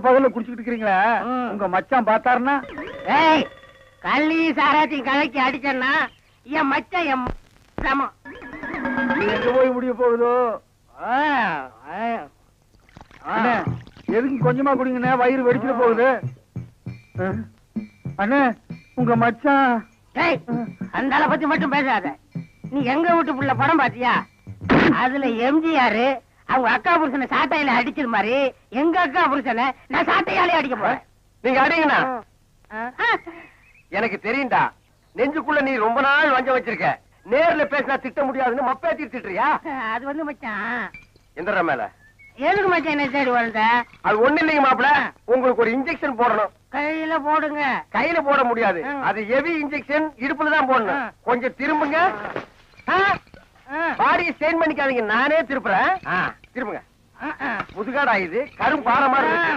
பகல குடிச்சுக்கிட்டு இருக்கீங்களா? உங்க மச்சான் பார்த்தாருன்னா கள்ளி சாராத்தையும் கலக்கி அடிச்சேன்னா என் மச்சான் என் சமம். எங்க போய் முடிய போகுதோ? எதுக்கு கொஞ்சமா குடிங்கண்ணே, வயிறு வெடிச்சிட்டு போகுது. அண்ணே உங்க மச்சான். அந்த ஆளை பத்தி மட்டும் பேசாத. நீ எங்க வீட்டு புள்ள படம் பாத்தியா? அதுல எம்ஜிஆர் அவங்க அக்கா புருஷனை சாட்டையில அடிச்சது மாதிரி எங்க அக்கா புருஷனை நான் சாட்டையாலே அடிக்க போறேன். நீங்க அடிங்கண்ணா. எனக்கு தெரியும்டா, நெஞ்சுக்குள்ள நீ ரொம்ப நாள் வஞ்சம் வச்சிருக்க. நேர்ல பேசினா திட்ட முடியாதுன்னு மப்பே திட்டுறியா? அது வந்து மச்சான் எந்திர மேல எதுக்கு மச்சான் என்ன தேடி வந்த? அது ஒண்ணு இல்லைங்க மாப்பிள, உங்களுக்கு ஒரு இன்ஜெக்ஷன் போடணும். கையில போடுங்க. கையில போட முடியாது, அது ஹெவி இன்ஜெக்ஷன், இடுப்புல தான் போடணும். கொஞ்சம் திரும்புங்க. பாடியை ஸ்டெயின் பண்ணிக்காதீங்க, நானே திருப்புறேன். திரும்புங்க. முதுகாடா இது, கரும் பாரமா இருக்கு.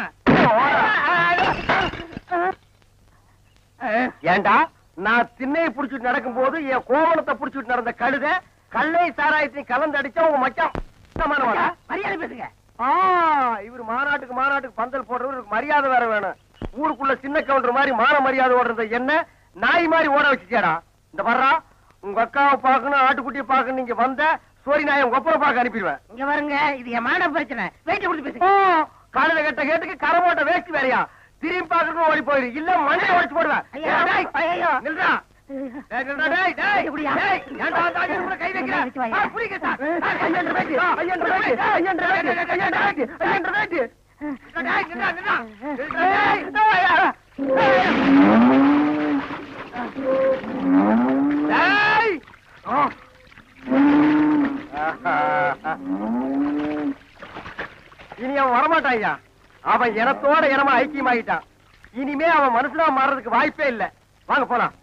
ஏண்டா நான் திண்ணையை புடிச்சிட்டு நடக்கும் போது என் கோவணத்தை புடிச்சிட்டு நடந்த கழுத கல்லை சாராயத்தையும் கலந்து அடிச்சா உங்க மச்சான் மரியாதை பேசுங்க. இவர் மாநாட்டுக்கு பந்தல் போடுறவருக்கு மரியாதை வேற வேணும். ஊருக்குள்ள சின்ன கவுண்டர் மாதிரி மான மரியாதை ஓடுறத என்ன நாய் மாதிரி ஓட வச்சுச்சேடா. இந்த வர்றா உங்க அக்காவை பாக்கணும், ஆட்டுக்குட்டியை பாக்கணும். நீங்க வந்த சோரி நாயை உங்க ஒப்பனை பார்க்க அனுப்பிடுவேன். இங்க வருங்க, இது என் மான பிரச்சனை. வேட்டி கொடுத்து பேசுங்க. காலையில கட்ட கேட்டுக்கு கரை போட்ட வேஸ்ட் வேறையா? திரும்பி பாக்கணும் ஓடி போயிரு, இல்ல மண்டையை உடைச்சு போடுவேன். நில்றா. கை இனி அவன் வரமாட்டான். அவன் இனத்தோட இனமா ஐக்கியமாயிட்டான். இனிமே அவன் மனுஷனா மாறதுக்கு வாய்ப்பே இல்ல. வாங்க போலாம்.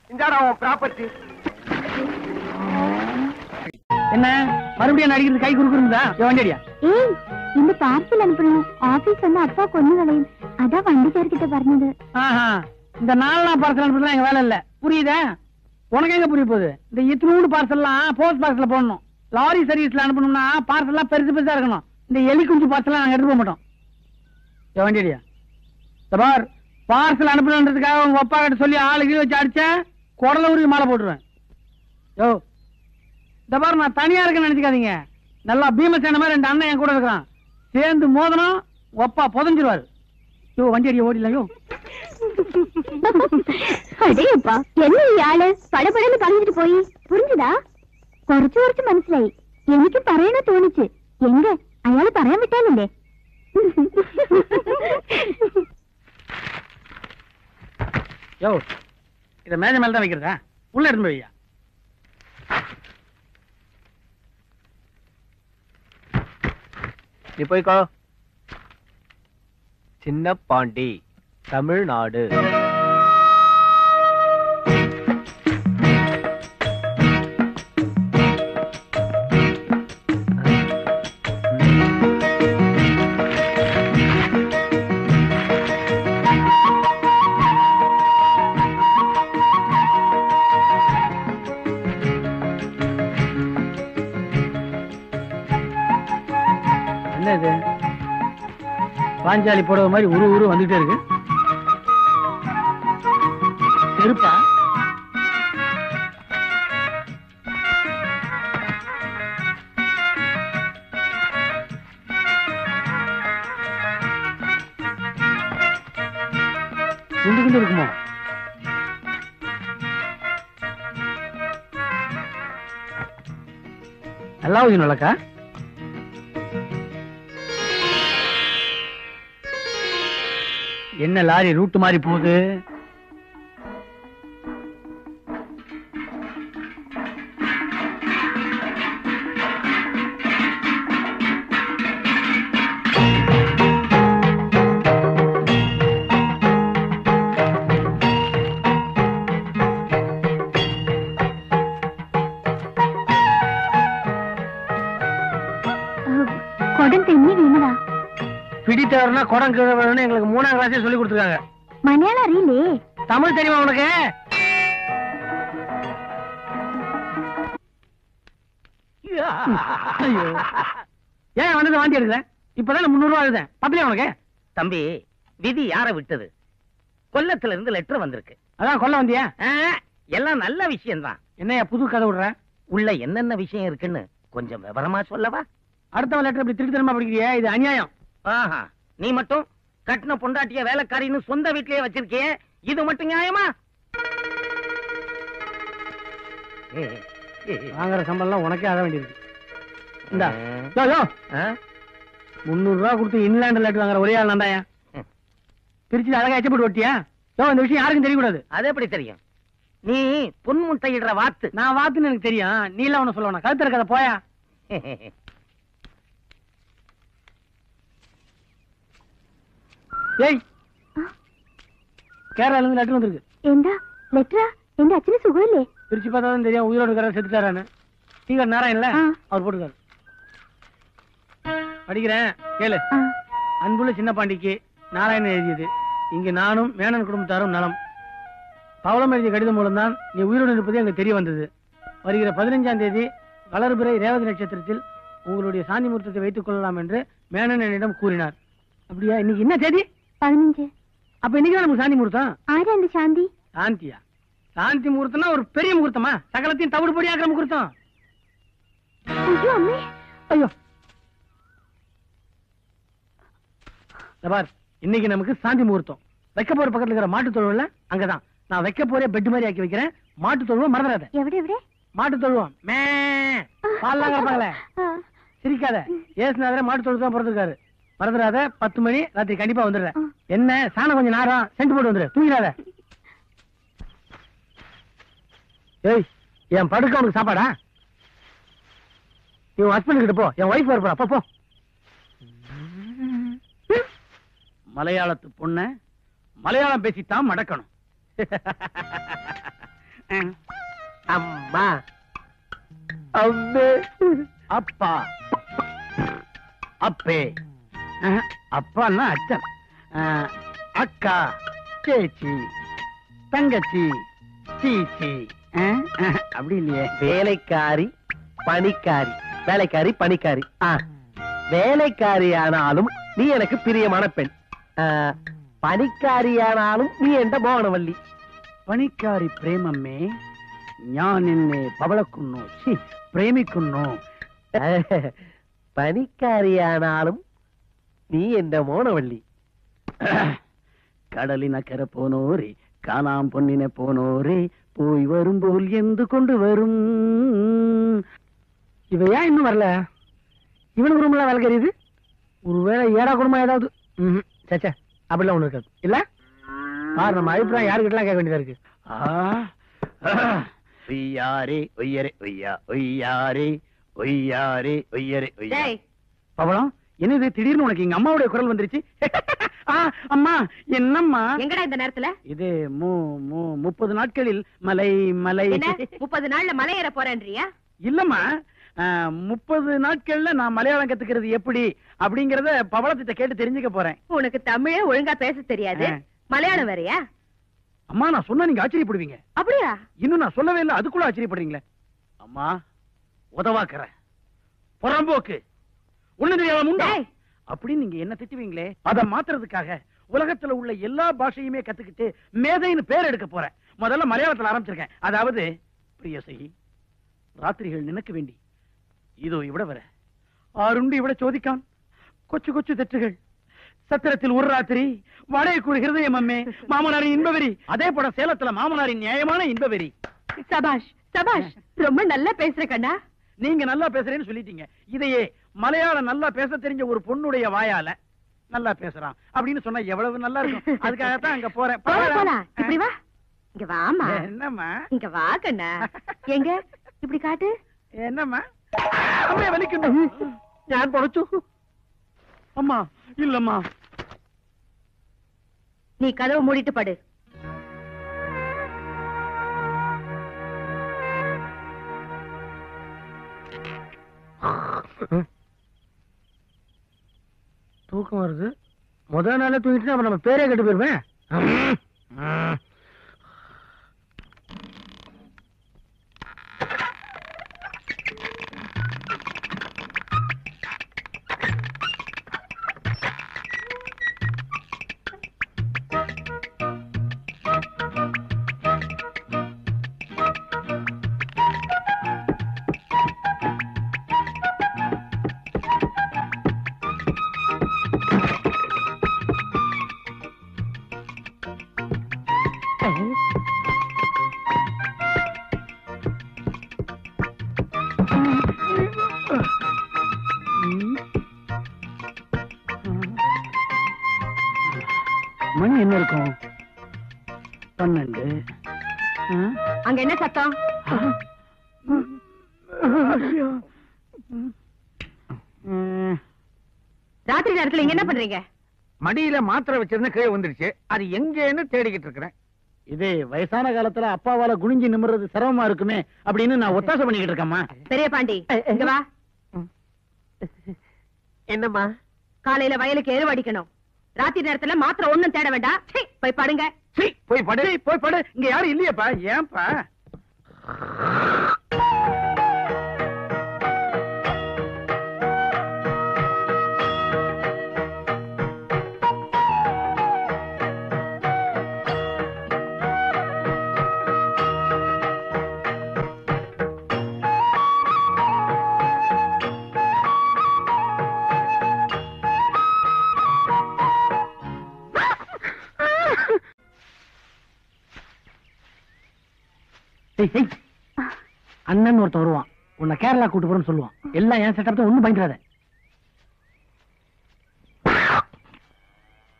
இந்த அவன் ப்ராப்பர்ட்டி. என்ன மறுபடியும் நடிக்கிறது கை குறுக்குறா? வண்டியா இந்த பார்சல் அனுப்பணும். ஆபீஸ் வந்து அப்பா கொண்டு வளையும், அதான் வண்டிக்கார்கிட்ட പറഞ്ഞது. இந்த 4 பார்சல் அனுப்புறதுலாம் எங்க வேலை இல்ல, புரியுதா? உனக்கு எங்க புரிய போகுது? இந்த இத்தனூடு பார்சல்லாம் போஸ்ட் பாக்ஸ்ல போடணும். லாரி சர்வீஸ்ல அனுப்பணும்னா பார்சல்லாம் பெருசு பெருசா இருக்கணும். இந்த எலி குஞ்சு பார்சல்லாம் நாங்க எடுத்து போக மாட்டோம். வண்டியா பார், பார்சல் அனுப்பணுன்றதுக்காக உங்க அப்பா கிட்ட சொல்லி ஆளுக்கு வச்சு அடிச்சேன், குடல உருவி மாலை போட்டுருவேன். யோ இந்த பாரு, நான் தனியா இருக்கேன்னு நினைச்சுக்காதீங்க. நல்லா பீமசேன மாதிரி 2 அண்ணன் என் கூட இருக்கான். சேர்ந்து மோதனம் ஒப்பா புதஞ்சிருவாரு. யோ வண்டி அடிய ஓடிலாம். யோ அடேப்பா, என்ன ஆளு படபடன்னு பறந்துட்டு போய் புரிஞ்சுதா? കുറച്ച് മനസ്സിലായി. എനിക്ക് പറയണ തോന്നിച്ച്. എങ്ക അയാള് പറയാൻ വിട്ടാലല്ലേ? யோ இத மேஜ மேல தான் வைக்கிறதா? உள்ள எடுத்து வையா. நீ போய்க்கோ. சின்ன பாண்டி, தமிழ்நாடு. பாஞ்சாலி போடுற மாதிரி உரு வந்துட்டே இருக்கு. செருப்பா? குண்டு இருக்குமோ? நல்லா நல்லக்கா. என்ன லாரி ரூட் மாதிரி போகுது? பிடித்தவர்னா குடம் கிழவர்னு எங்களுக்கு 3ஆம் கிளாஸே சொல்லி கொடுத்துருக்காங்க. மலையாளம் அறியிலே? தமிழ் தெரியுமா உனக்கு? ஏன் வந்து வாந்தி எடுக்கிறேன்? இப்பதான் 300 ரூபா எழுதேன். பத்தலையா உனக்கு? தம்பி, விதி யார விட்டது? கொல்லத்துல இருந்து லெட்டர் வந்திருக்கு. அதான் கொல்ல வந்தியா? எல்லாம் நல்ல விஷயம்தான். என்னையா புது கதை விடுற? உள்ள என்னென்ன விஷயம் இருக்குன்னு கொஞ்சம் விவரமா சொல்லவா? அடுத்த லெட்டர் இப்படி திருத்தனமா படிக்கிறியா? இது அநியாயம். ஆஹா, நீ மட்டும் கட்டின பொண்டாட்டிய வேலைக்காரின்னு சொந்த வீட்லயே வச்சிருக்கிய, இது மட்டும் நியாயமா? வாங்குற சம்பளம் உனக்கே ஆக வேண்டியிருக்கு. இந்தா, யோ, யோ. 300 ரூபா கொடுத்து இன்லாண்ட் லெட்டர் வாங்குற ஒரே ஆள் நான்தாயா. பிரிச்சு அழகா எச்சப்பட்டு ஒட்டியா? யோ, இந்த விஷயம் யாருக்கும் தெரியக்கூடாது. அது எப்படி தெரியும்? நீ பொன்முட்டையிடுற வாத்து. நான் வாத்துன்னு எனக்கு தெரியும். நீ எல்லாம் ஒண்ணு சொல்ல வேணாம். கழுத்து இருக்காத போயா. ஏய், கேரளால இருந்து லெட்டர் வந்திருக்கு. എന്താ ലെറ്ററാ? എന്റെ അച്ഛന് സുഖമില്ലേ? பிரிச்சு பார்த்தா தான் தெரியும் உயிரோடு இருக்கிற செத்துட்டாரான்னு. டீகர் நாராயணன்ல ஆ. அவர் போட்டுக்காரு. படிக்கிறேன் கேளு. ஆ. அன்புள்ள சின்ன பாண்டிக்கு நாராயணன் எழுதியது. இங்கு நானும் மேனன் குடும்பத்தாரும் நலம். பவளம் எழுதிய கடிதம் மூலம்தான் நீ உயிரோடு இருப்பது எனக்கு தெரிய வந்தது. வருகிற 15ஆம் தேதி வளர்பிறை ரேவதி நட்சத்திரத்தில் உங்களுடைய சாந்தி முகூர்த்தத்தை வைத்துக் கொள்ளலாம் என்று மேனன் என்னிடம் கூறினார். அப்படியா? இன்னைக்கு என்ன தேதி? 15. அப்ப இன்னைக்கு தான் நமக்கு சாந்தி முகூர்த்தம். ആരാ എന്റെ ശാന്തി? சாந்தியா? சாந்தி முகூர்த்தம்னா ஒரு பெரிய முகூர்த்தமா? சகலத்தையும் தவிடு பொடி ஆக்கிற முகூர்த்தம். അയ്യോ അമ്മേ. ஐயோ, இந்த பார், இன்னைக்கு நமக்கு சாந்தி முகூர்த்தம். வைக்க போற பக்கத்துல இருக்கிற மாட்டு தொழுவம்ல அங்கதான் நான் வைக்க போற பெட் மாதிரி ஆக்கி வைக்கிறேன். மாட்டு தொழுவம் மறந்துடாத. എവിടെ എവിടെ? மாட்டு தொழுவம் மே பால்லாம் கிடப்பாங்களே. ആ. சிரிக்காத. ஏசுநாதரே மாட்டு தொழுவம் தான் பிறந்திருக்காரு. மறந்துடாத. 10 மணி ராத்திரி கண்டிப்பா வந்துடுறேன். என்ன சாணம் கொஞ்சம் நேரம் சென்ட் போட்டு வந்துடு. தூங்கிடாத. ஏய், என் படுக்க உனக்கு சாப்பாடா? நீ உன் ஹஸ்பண்ட் கிட்ட போ. என் ஒய்ஃப் வரப்போறா. போ போ. மலையாளத்து பொண்ண மலையாளம் பேசித்தான் மடக்கணும். அம்மா, அம்மே, அப்பா, அப்பே, அப்பான்னா அச்சன், அக்கா, சேச்சி, தங்கச்சி, சீச்சி. அப்படி இல்லையே. வேலைக்காரி பணிக்காரி, வேலைக்காரி பணிக்காரி. வேலைக்காரி ஆனாலும் நீ எனக்கு பிரியமான பெண். പണിക്കാരിയാണാലും നീ എന്റെ മോണവല്ലി. പണിക്കാരി പ്രേമമ്മേ, ഞാൻ എന്നെ പവളക്കുന്നു, പ്രേമിക്കുന്നു. പണിക്കാരിയാണാലും നീ എന്റെ മോണവല്ലി. കടലിനക്കര പോനോരേ, കാണാം പൊന്നിനെ പോനോരേ, പോയി വരുമ്പോൾ എന്ത് കൊണ്ടുവരും. இவையா இன்னும் வரல? இவனுக்கு ரூம்ல வேலை கறியுது. ஒருவேளை ஏடா குடும்பம் ஏதாவது. சச்சா, அப்படிலாம் ஒண்ணு இருக்காது இல்ல. பாரு, நம்ம அபிப்பிராயம் யாருக்கிட்டலாம் கேட்க வேண்டியதா இருக்கு. ஒய்யாரே ஒய்யரே ஒய்யா ஒய்யாரே ஒய்யாரே ஒய்யரே ஒய்யா. பவளம், என்னது திடீர்னு உனக்கு எங்க அம்மாவுடைய குரல் வந்துருச்சு? அம்மா, என்னம்மா எங்கடா இந்த நேரத்துல? இது 30 நாட்களில் மலை மலை. 30 நாள்ல மலை ஏற போறேன்றியா? இல்லம்மா, 30 நாட்கள்ல நான் மலையாளம் கத்துக்கிறது எப்படி அப்படிங்கறத பவளத்திட்ட கேட்டு தெரிஞ்சுக்க போறேன். உனக்கு தமிழே ஒழுங்கா பேச தெரியாது, மலையாளம் வேறயா? அம்மா, நான் சொன்னா நீங்க ஆச்சரியப்படுவீங்க. அப்படியா? இன்னும் நான் சொல்லவே இல்லை, அதுக்குள்ள ஆச்சரியப்படுறீங்களே. அம்மா, உதவாக்கற புறம்போக்கு ஒண்ணு தெரியாத உண்டா அப்படின்னு நீங்க என்ன திட்டுவீங்களே, அதை மாத்துறதுக்காக உலகத்துல உள்ள எல்லா பாஷையுமே கத்துக்கிட்டு மேதைன்னு பேர் எடுக்க போறேன். முதல்ல மலையாளத்துல ஆரம்பிச்சிருக்கேன். அதாவது, பிரியசை ராத்திரிகள் நினைக்க வேண்டி இதோ இவிட வர ஆறுண்டு இவிட சோதிக்கான் கொச்சு கொச்சு தெற்றுகள் சத்திரத்தில் ஒரு ராத்திரி வாடகை கூறு ஹிருதயம் அம்மே மாமனாரின் இன்பவெறி. அதே போல சேலத்துல மாமனாரின் நியாயமான இன்பவெறி. சபாஷ் சபாஷ், ரொம்ப நல்லா பேசுற கண்ணா. நீங்க நல்லா பேசுறேன்னு சொல்லிட்டீங்க. இதையே மலையாளம் நல்லா பேச தெரிஞ்ச ஒரு பொண்ணுடைய வாயால நல்லா பேசுறான் அப்படின்னு சொன்னா எவ்வளவு நல்லா இருக்கும். அதுக்காகத்தான் அங்க போறேன். போலாம், இப்படி வா. இங்க வாமா. என்னம்மா? இங்க வா கண்ணா. எங்க இப்படி காட்டு. என்னம்மா? அம்மே வலிக்கணும். நான் பொழைச்சு. அம்மா இல்லம்மா. நீ கதவை மூடிட்டு படு. தூக்கம் வருது. முதல் நாளே தூங்கிட்டு அப்ப நம்ம பேரே கெட்டு போயிருவேன். மணி என்ன இருக்கும்? 12. அங்க என்ன சத்தம்? ராத்திரி நேரத்துல இங்க என்ன பண்றீங்க? மடியில மாத்திரை வச்சிருந்த கீழே வந்துருச்சு. அது எங்கன்னு தேடிக்கிட்டு இருக்கிறேன். இதே வயசான காலத்துல அப்பாவால குனிஞ்சு நிமிர்றது சிரமமா இருக்குமே அப்படின்னு நான் ஒத்தாசை பண்ணிக்கிட்டு இருக்கேம்மா. பெரிய பாண்டி இங்க வா. என்னம்மா? காலையில வயலுக்கு எருவு அடிக்கணும். ராத்திரி நேரத்துல மாத்திரை ஒண்ணும் தேட வேண்டாம். சீ, போய் படுங்க. போய் படு. இங்க யாரும் இல்லையப்பா. ஏன்பா? அண்ணன் ஒருத்தன் வருவான், உன்னை கேரளா கூட்டு போறேன்னு சொல்லுவான். எல்லாம் என் செட்டப் தான், ஒண்ணும் பயந்துடாத.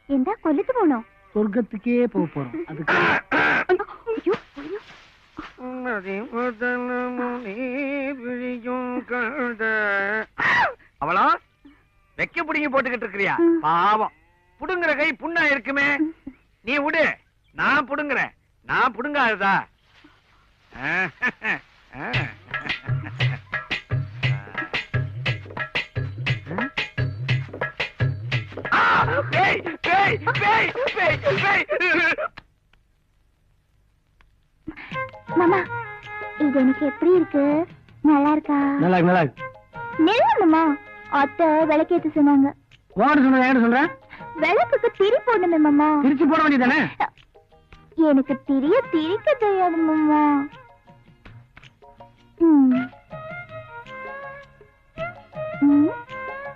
எந்த கொல்லுக்கு போனோம்? சொர்க்கத்துக்கே போக போறோம். அதுக்கு அவளா வெக்க புடிங்கி போட்டுக்கிட்டு இருக்கிறியா? பாவம், புடுங்குற கை புண்ணா இருக்குமே. நீ விடு, நான் புடுங்குறேன். நான் புடுங்காததா? மாமா, இது எனக்கு எப்படி இருக்கு? நல்லா இருக்கா? நல்லா நெல்ல மாமா, அத்தை விளக்கேத்து சொன்னாங்க. ஓடு சொன்ன என்ன சொல்றேன்? விளக்குக்கு திரி போடணுமே மாமா. திருச்சி போட வேண்டியதானே? எனக்கு திரிக்க தெரியாது மாமா.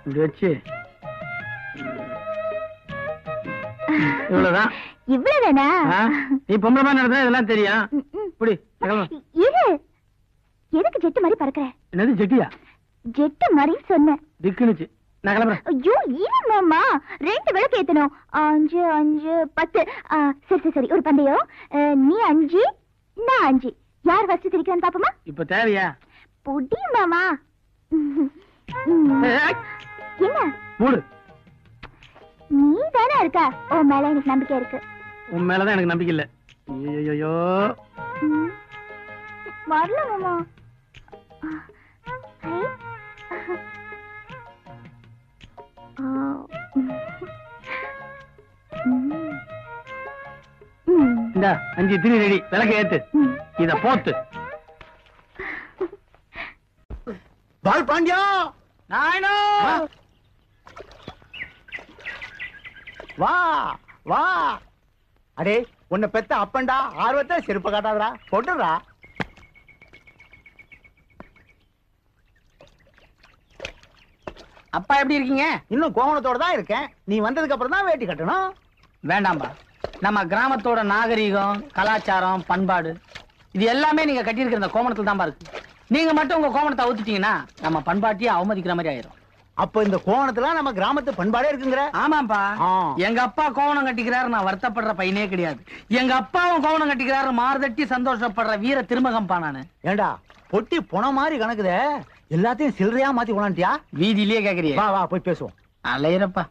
இப்படி வச்சு இவ்வளவுதான். இவ்வளவுதானா? நீ பொம்பளை மாதிரி நடந்தா இதெல்லாம் தெரியும். இப்படி இரு, எதுக்கு ஜெட்டு மாதிரி பறக்கிற? என்னது ஜெட்டியா? ஜெட்டு மாதிரி சொன்னேன். திக்குனுச்சு, நான் கிளம்புறேன். ஐயோ இரு மாமா, 2 விளக்கு ஏத்தணும். 5 5 10. சரி ஒரு பந்தயம். நீ 5 நான் 5. யார் ஃபர்ஸ்ட் திரிக்கிறான்னு பாப்போமா? இப்ப தேவையா? புடி மாமா. என்ன மூடு. நீ தானே இருக்கா? உன் மேல எனக்கு நம்பிக்கை இருக்கு. உன் மேலதான் எனக்கு நம்பிக்கை இல்ல. ஐயோ வரல மாமா. இந்த 5 திரி ரெடி. விளக்க ஏத்து, இத போத்து. பால் பாண்டியா, நாயனோ வா வா. அடே, உன்னை பெத்த அப்பண்டா, ஆர்வத்தை செருப்ப காட்டாதடா, போட்டுடா. அப்பா எப்படி இருக்கீங்க? இன்னும் கோவணத்தோட தான் இருக்கேன். நீ வந்ததுக்கு அப்புறம் தான் வேட்டி கட்டணும். வேண்டாம்பா, நம்ம கிராமத்தோட நாகரீகம், கலாச்சாரம், பண்பாடு இது எல்லாமே நீங்க கட்டியிருக்கிற இந்த கோமணத்துல தான் இருக்கு. நீங்க மட்டும் உங்க கோமணத்தை அவுத்துட்டீங்கன்னா நம்ம பண்பாட்டையே அவமதிக்கிற மாதிரி ஆயிரும். அப்ப இந்த கோவணத்துல நம்ம கிராமத்து பண்பாடே இருக்குங்கிற? ஆமாப்பா, எங்க அப்பா கோவணம் கட்டிக்கிறாரு, நான் வருத்தப்படுற பையனே கிடையாது. எங்க அப்பாவும் கோவணம் கட்டிக்கிறாரு, மார்தட்டி சந்தோஷப்படுற வீர திருமகம்பா நானு. ஏண்டா பொட்டி பொண மாதிரி கணக்குதே, எல்லாத்தையும் சில்லறையா மாத்தி கொண்டாண்டியா? வீதியிலேயே கேக்குறியா? வா வா போய் பேசுவோம். அலையிறப்பா.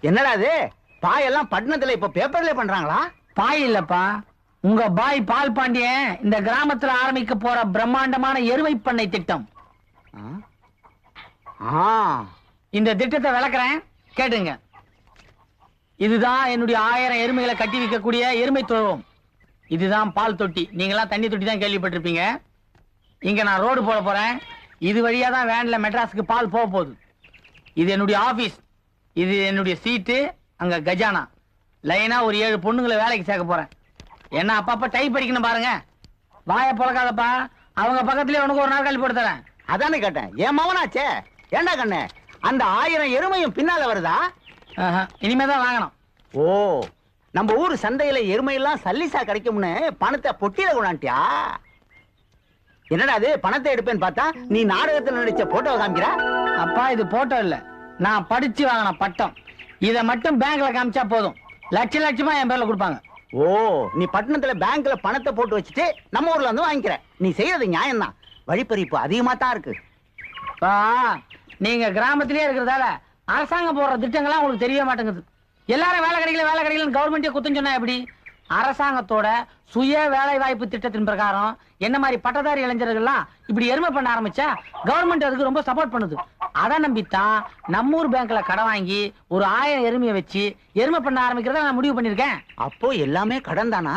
என்னடா இது, பாய் எல்லாம் பட்டணத்துல இப்ப பேப்பர்ல பண்றாங்களா? பாய் இல்லப்பா, உங்க பாய் பால் பாண்டியன் இந்த கிராமத்துல ஆரம்பிக்க போற பிரம்மாண்டமான எருமை பண்ணை திட்டம். இந்த திட்டத்தை விளக்குறேன், கேட்டுங்க. இதுதான் என்னுடைய 1000 எருமைகளை கட்டி வைக்கக்கூடிய எருமை தொழுவம். இதுதான் பால் தொட்டி. நீங்களாம் தண்ணி தொட்டி தான் கேள்விப்பட்டிருப்பீங்க. இங்க நான் ரோடு போட போறேன். இது வழியா தான் வேன்ல மெட்ராஸுக்கு பால் போக போகுது. இது என்னுடைய ஆபீஸ், இது என்னுடைய சீட்டு, அங்க கஜானா. லைனா ஒரு 7 பொண்ணுங்களை வேலைக்கு சேர்க்க போறேன். என்ன அப்பப்ப டைப் அடிக்கணும் பாருங்க. வாய பொழக்காதப்பா, அவங்க பக்கத்துலயே உனக்கு ஒரு நாள் கழிப்பு போட்டு தரேன். அதானே கேட்டேன், என் மவனாச்சே. ஏண்டா கண்ணு, அந்த 1000 எருமையும் பின்னால வருதா? இனிமேதான் வாங்கணும். ஓ, நம்ம ஊர் சந்தையில எருமையெல்லாம் சல்லிசா கிடைக்கும்னு பணத்தை பொட்டியில கொண்டாண்டியா? என்னடா அது, பணத்தை எடுப்பேன்னு பார்த்தா நீ நாடகத்தில் நடிச்ச போட்டோ காமிக்கிற. அப்பா இது போட்டோ இல்ல, நான் படிச்சு வாங்கின பட்டம். இத மட்டும் பேங்க்ல காமிச்சா போதும், லட்ச லட்சமா என் பேர்ல கொடுப்பாங்க. ஓ, நீ பட்டணத்துல பேங்க்ல பணத்தை போட்டு வச்சுட்டு நம்ம ஊர்ல வந்து வாங்கிக்கிற. நீ செய்யறது நியாயம் தான். வழிப்பறிப்பு அதிகமா தான் இருக்கு. நீங்க கிராமத்திலே இருக்கிறதால அரசாங்கம் போடுற திட்டங்கள்லாம் உங்களுக்கு தெரிய மாட்டேங்குது. எல்லாரும் வேலை கிடைக்கல கவர்மெண்டே குத்தம் சொன்னா எப்படி? அரசாங்கத்தோட சுய வேலை வாய்ப்பு திட்டத்தின் பிரகாரம் என்ன மாதிரி பட்டதாரி இளைஞர்கள்லாம் இப்படி எருமை பண்ண ஆரம்பிச்சா கவர்மெண்ட் அதுக்கு ரொம்ப சப்போர்ட் பண்ணுது. அதை நம்பித்தான் நம்ம ஊர் பேங்க்ல கடன் வாங்கி ஒரு 1000 எருமையை வச்சு எருமை பண்ண ஆரம்பிக்கிறத நான் முடிவு பண்ணிருக்கேன். அப்போ எல்லாமே கடன் தானா?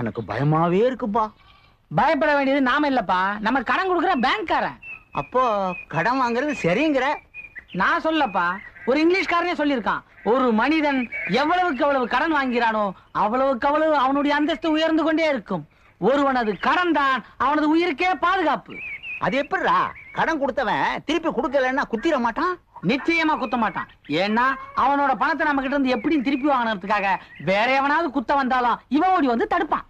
எனக்கு பயமாவே இருக்குப்பா. பயப்பட வேண்டியது நாம இல்லப்பா, நம்ம கடன் கொடுக்குற பேங்க்காரன். அப்போ கடன் வாங்குறது சரிங்கிற? நான் சொல்லப்பா, ஒரு இங்கிலீஷ்காரனே சொல்லியிருக்கான், ஒரு மனிதன் எவ்வளவுக்கு அவ்வளவு கடன் வாங்கிறானோ அவ்வளவுக்கு அவ்வளவு அவனுடைய அந்தஸ்து உயர்ந்து கொண்டே இருக்கும். ஒருவனது கடன் தான் அவனது உயிருக்கே பாதுகாப்பு. அது எப்படிடா? கடன் கொடுத்தவன் திருப்பி கொடுக்கலன்னா குத்திர மாட்டான்? நிச்சயமா குத்த மாட்டான். ஏன்னா அவனோட பணத்தை நம்ம கிட்ட இருந்து எப்படியும் திருப்பி வாங்கினதுக்காக வேற எவனாவது குத்த வந்தாலும் இவன் ஓடி வந்து தடுப்பான்.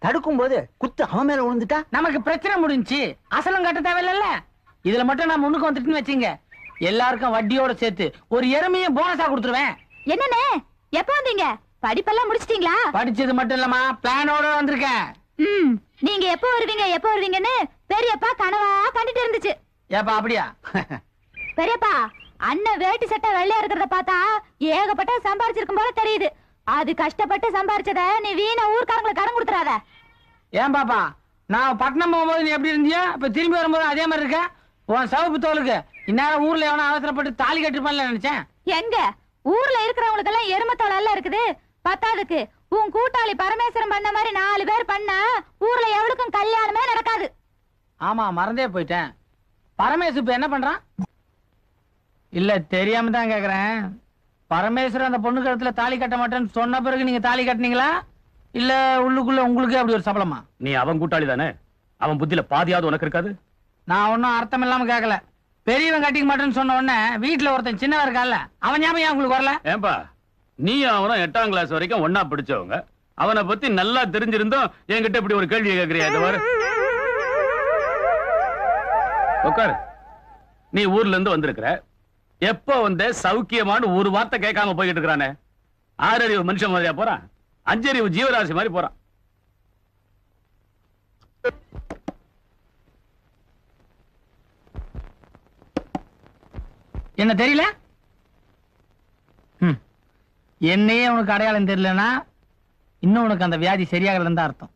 தடுக்கும் போது குத்து அவன் மேல விழுந்துட்டா நமக்கு பிரச்சனை முடிஞ்சு அசலும் கட்ட தேவையில்ல. இதுல மட்டும் நான் முன்னுக்கு வந்துட்டுன்னு வச்சுங்க, எல்லாருக்கும் வட்டியோட சேர்த்து ஒரு எருமையை போனஸா கொடுத்துருவேன். என்னண்ணே, எப்ப வந்தீங்க? படிப்பெல்லாம் முடிச்சிட்டீங்களா? படிச்சது மட்டும் இல்லமா, பிளானோட வந்திருக்கேன். நீங்க எப்ப வருவீங்கன்னு பெரியப்பா கனவா கண்டுட்டு இருந்துச்சு. ஏப்பா அப்படியா? பெரியப்பா, அண்ணன் வேட்டி சட்டை வெள்ளையா இருக்கிறத பார்த்தா ஏகப்பட்ட சம்பாரிச்சிருக்கும் போல தெரியுது. அது கஷ்டப்பட்டு சம்பாரிச்சத நீ வீணா ஊர்க்காரங்களுக்கு கடன் கொடுத்துறாத. ஏன் பாப்பா, நான் பட்டணம் போகும்போது நீ எப்படி இருந்தியா, இப்ப திரும்பி வரும்போது அதே மாதிரி இருக்க? உன் சவப்பு தோலுக்கு இந்நேரம் ஊர்ல எவனா அவசரப்பட்டு தாலி கட்டிருப்பான்ல நினைச்சேன். எங்க ஊர்ல இருக்கிறவங்களுக்கு எல்லாம் எருமத்தோல் எல்லாம் இருக்குது. பத்தாதுக்கு உன் கூட்டாளி பரமேஸ்வரன் பண்ண மாதிரி 4 பேர் பண்ணா ஊர்ல எவளுக்கும் கல்யாணமே நடக்காது. ஆமா, மறந்தே போயிட்டேன். பரமேஸ்வரன் இப்ப என்ன பண்றான்? இல்ல தெரியாம தான் கேக்குறேன். பரமேஸ்வரன் அந்த பொண்ணு கழுத்துல தாலி கட்ட மாட்டேன்னு சொன்ன பிறகு நீங்க தாலி கட்டினீங்களா, இல்ல உள்ளுக்குள்ள உங்களுக்கு அப்படி ஒரு சபலமா? நீ அவன் கூட்டாளி தானே, அவன் புத்தியில பாதியாவது உனக்கு இருக்காது. நான் ஒன்னும் அர்த்தம் இல்லாம கேட்கல. பெரியவன் கட்டிக்க மாட்டேன்னு சொன்ன உடனே வீட்டுல ஒருத்தன் சின்னவன் இருக்கான்ல, அவன் ஞாபகம் ஏன் உங்களுக்கு வரல? ஏன்பா, நீ அவனும் 8ஆம் கிளாஸ் வரைக்கும் ஒன்னா படிச்சவங்க, அவனை பத்தி நல்லா தெரிஞ்சிருந்தோம் என்கிட்ட இப்படி ஒரு கேள்வியை கேட்கறியா? உட்காரு. நீ ஊர்ல இருந்து வந்திருக்கிற, எப்ப வந்த சௌக்கியமான ஒரு வார்த்தை கேட்காம போயிட்டு இருக்கிறானே. 6 அறிவு மனுஷன் மாதிரியா போறான், 5 அறிவு ஜீவராசி மாதிரி போறான். என்ன தெரியல? என்னையே உனக்கு அடையாளம் தெரியலனா இன்னும் உனக்கு அந்த வியாதி சரியாகலன்னு தான் அர்த்தம்.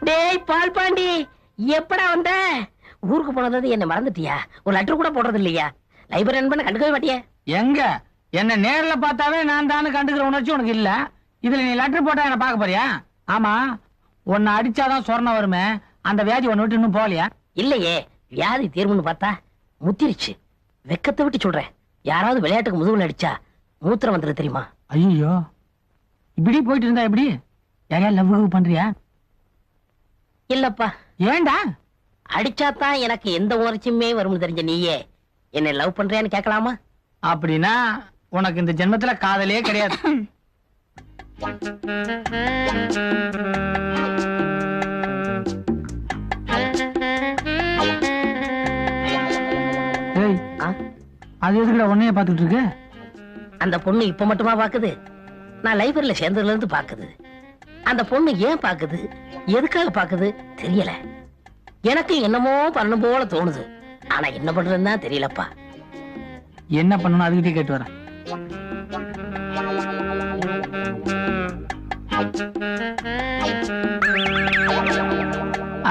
டேய் பால் பாண்டி, எப்படா வந்த? ஊருக்கு போனது என்ன மறந்துட்டியா? ஒரு லெட்டர் கூட போடுறது இல்லையா? லைப்ரரி நண்பனை கண்டுக்கவே மாட்டியா? எங்க என்ன நேர்ல பார்த்தாவே நான் தானே கண்டுக்கிற உணர்ச்சி உனக்கு இல்ல. இதுல நீ லெட்டர் போட்டா என்ன பார்க்க போறியா? ஆமா, உன்னை அடிச்சாதான் சொர்ணம் வருமே, அந்த வியாதி ஒன்னு விட்டு இன்னும் போகலையா? இல்லையே, வியாதி தீர்வுன்னு பார்த்தா முத்திருச்சு. வெக்கத்தை விட்டு சொல்றேன், யாராவது விளையாட்டுக்கு முதுகுல அடிச்சா மூத்திரம் வந்துரு தெரியுமா? ஐயோ, இப்படி போயிட்டு இருந்தா எப்படி? யாரையா லவ் பண்றியா? இல்லப்பா. ஏண்டா? அடிச்சாதான் எனக்கு எந்த உணர்ச்சியுமே வரும்னு தெரிஞ்ச நீயே என்ன லவ் பண்றியான்னு கேட்கலாமா? அப்படின்னா உனக்கு இந்த ஜென்மத்துல காதலே கிடையாது. அது எதுக்குடா உன்னைய பாத்துட்டு இருக்கு? அந்த பொண்ணு இப்ப மட்டுமா பாக்குது? நான் லைப்ரரியில சேர்ந்ததுல இருந்து பாக்குது. அந்த பொண்ணு ஏன் பாக்குது, எதுக்காக பாக்குது தெரியல. எனக்கு என்னமோ பண்ணணும் போல தோணுது, ஆனா என்ன பண்றதுன்னா தெரியலப்பா. என்ன பண்ணணும் அதுகிட்டே கேட்டு வரேன்.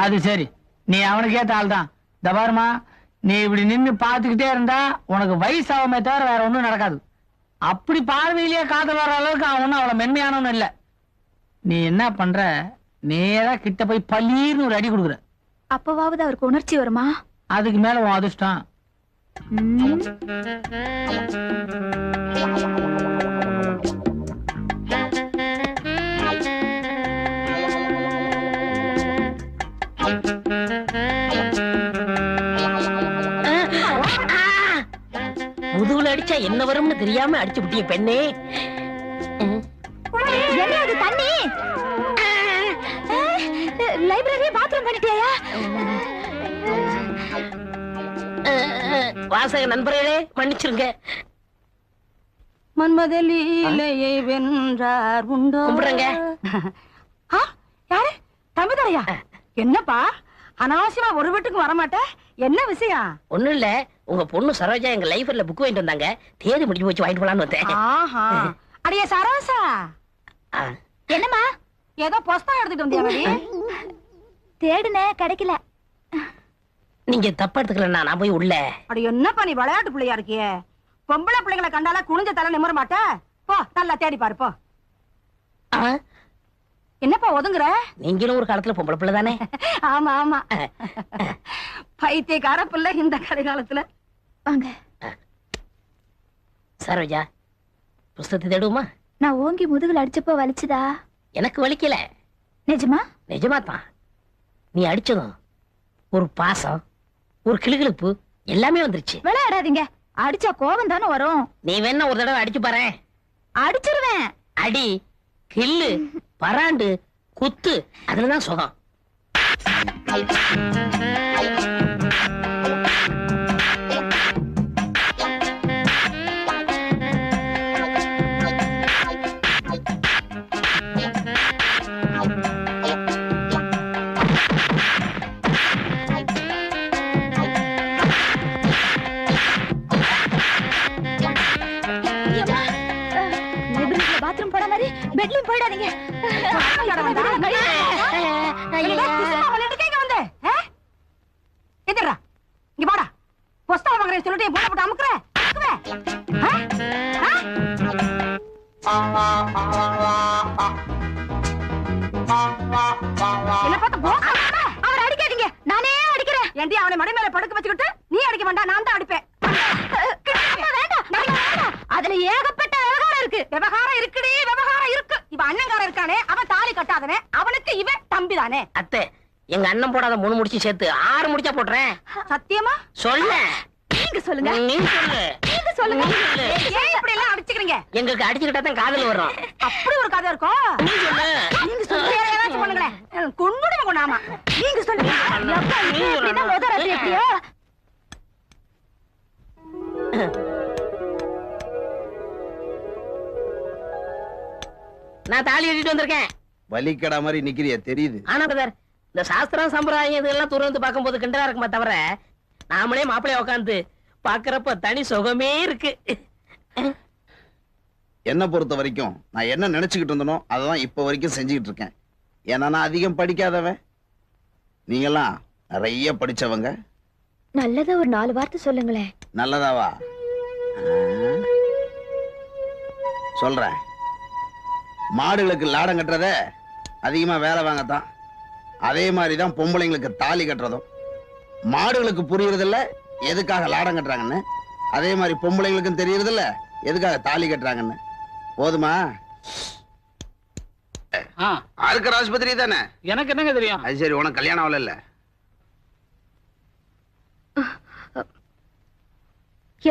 அது சரி, நீ அவனுக்கு ஏத்த ஆள் தான். தபாருமா, நீ இப்படி நின்னு பாத்துக்கிட்டே இருந்தா உனக்கு வயசாகுமே தவிர வேற ஒண்ணும் நடக்காது. அப்படி பார்வையிலேயே காதல் வர அளவுக்கு அவன் ஒன்னும் அவ்வளவு மென்மையானவன் இல்ல. நீ என்ன பண்ற, நேரா கிட்ட போய் பல்லீர்னு ஒரு அடி கொடுக்குற. அப்பவாவது அவருக்கு உணர்ச்சி வருமா? அதுக்கு மேல உன் அதிர்ஷ்டம். முதுகுல அடிச்சா என்ன வரும்னு தெரியாம அடிச்சு விட்டிய பெண்ணே. தண்ணி லைப்ரரியே பாத்ரூம் பண்ணிட்டியா? வாசக நண்பர்களே மன்னிச்சிருங்க. மன்மதலீலையை வென்றார் உண்டோ? கும்பிடுங்க. யாரு? தம்பிதாரையா? என்னப்பா அனாவசியமா ஒரு வீட்டுக்கு வரமாட்ட? என்ன விஷயம்? ஒண்ணும் இல்ல, உங்க பொண்ணு சரோஜா எங்க லைப்ரரியில புக் வாங்கிட்டு வந்தாங்க. தேதி முடிஞ்சு போச்சு, வாங்கிட்டு போலான்னு வந்தேன். ஆஹா, அடியே சரோசா, என்னம்மா? ஏதோ புஸ்தகம் எடுத்துட்டு வந்தியா? தேடுன கிடைக்கல. நீங்க தப்பா எடுத்துக்கலன்னா நான் போய் உள்ள. அடி என்னப்பா நீ விளையாட்டு பிள்ளையா இருக்கியே? பொம்பளை பிள்ளைங்களை கண்டால குனிஞ்ச தலை நிமிர மாட்ட? போ, நல்லா தேடி பாரு போ. என்னப்பா ஒதுங்குற? நீங்களும் ஒரு காலத்துல பொம்பளை பிள்ளை தானே? ஆமா ஆமா, பைத்தியக்கார பிள்ளை இந்த கடைகாலத்துல. வாங்க. சரோஜா, புஸ்தகத்தை தேடுமா? நான் ஓங்கி முதுகுல அடிச்சப்போ வலிச்சுதா? எனக்கு வலிக்கல. நிஜமா? நிஜமா தான். நீ அடிச்சதும் ஒரு பாசம், ஒரு கிளுகிளுப்பு எல்லாமே வந்துருச்சு. விளையாடாதீங்க, அடிச்சா கோபம் தானே வரும். நீ வேணா ஒரு தடவை அடிச்சு பாரு. அடிச்சிருவேன். அடி, கில்லு, பராண்டு, குத்து, அதுலதான் சுகம். பாத்ரூம் போட மாதிரி பெட்லயும் போயிடாதீங்க. இங்க பாடா, புஸ்தகம் வாங்குறேன் சொல்லிட்டு போட போட்டு அமுக்குற. என்ன பார்த்து அவர் அடிக்காதீங்க, நானே அடிக்கிறேன். ஏண்டி அவனை மடை மேல படுக்க வச்சுக்கிட்டு நீ அடிக்க வேண்டாம், நான் தான் அடிப்பேன். அதுல ஏகப்பட்ட விவகாரம் இருக்கு. விவகாரம் இருக்குடி, விவகாரம் இருக்கு. இவ அண்ணங்காரன் இருக்கானே, அவன் தாலி கட்டாதவன், அவனுக்கு இவன் தம்பி தானே. அத்தை, எங்க அண்ணன் போடாத 3 முடிச்சு சேர்த்து 6 முடிச்சா போட்டுறேன். சத்தியமா? சொல்ல. நீங்க சொல்லுங்க. நீ சொல்லு. நீங்க சொல்லுங்க. ஏன் இப்படி எல்லாம் அடிச்சுக்கிறீங்க? எங்களுக்கு அடிச்சுக்கிட்டா தான் காதல் வரும். அப்படி ஒரு கதை இருக்கும். நீ சொல்லு. நீங்க சொல்லி ஏதாச்சும் பண்ணுங்களேன். கொன்னுடுங்க கொண்டாமா. நீங்க சொல்லுங்க. எப்பா நீ இது சொல்லு. எப்படின்னா முதல் ராத்திரி எப்படியோ? நான் தாலி கட்டிட்டு வந்திருக்கேன். வலிக்கடா மாதிரி நிக்கிறிய தெரியுது. ஆனா பிரதர், இந்த சாஸ்திரம் சம்பிரதாயம் இதெல்லாம் தூரம் பார்க்கும் போது கிண்டலா இருக்குமா தவிர, நாமளே மாப்பிள்ளைய உட்காந்து பாக்குறப்ப தனி சுகமே இருக்கு. என்ன பொறுத்த வரைக்கும் நான் என்ன நினைச்சுக்கிட்டு இருந்தனோ அதான் இப்ப வரைக்கும் செஞ்சுக்கிட்டு இருக்கேன். ஏன்னா நான் அதிகம் படிக்காதவன், நீங்கெல்லாம் நிறைய படிச்சவங்க. நல்லதா ஒரு 4 வார்த்தை சொல்லுங்களேன். நல்லதாவா? சொல்றேன். மாடுகளுக்கு லாடம் கட்டுறத அதிகமா வேலை வாங்கத்தான், அதே மாதிரிதான் பொம்பளைங்களுக்கு தாலி கட்டுறதும். மாடுகளுக்கு புரியறதில்ல எதுக்காக லாடம் கட்டுறாங்கன்னு, அதே மாதிரி பொம்பளைங்களுக்கும் தெரியறதில்ல எதுக்காக தாலி கட்டுறாங்கன்னு. போதுமா? அதுக்கு ஆஸ்பத்திரி தானே. எனக்கு என்னங்க தெரியும்? அது சரி, உனக்கு கல்யாணம் ஆகல? இல்ல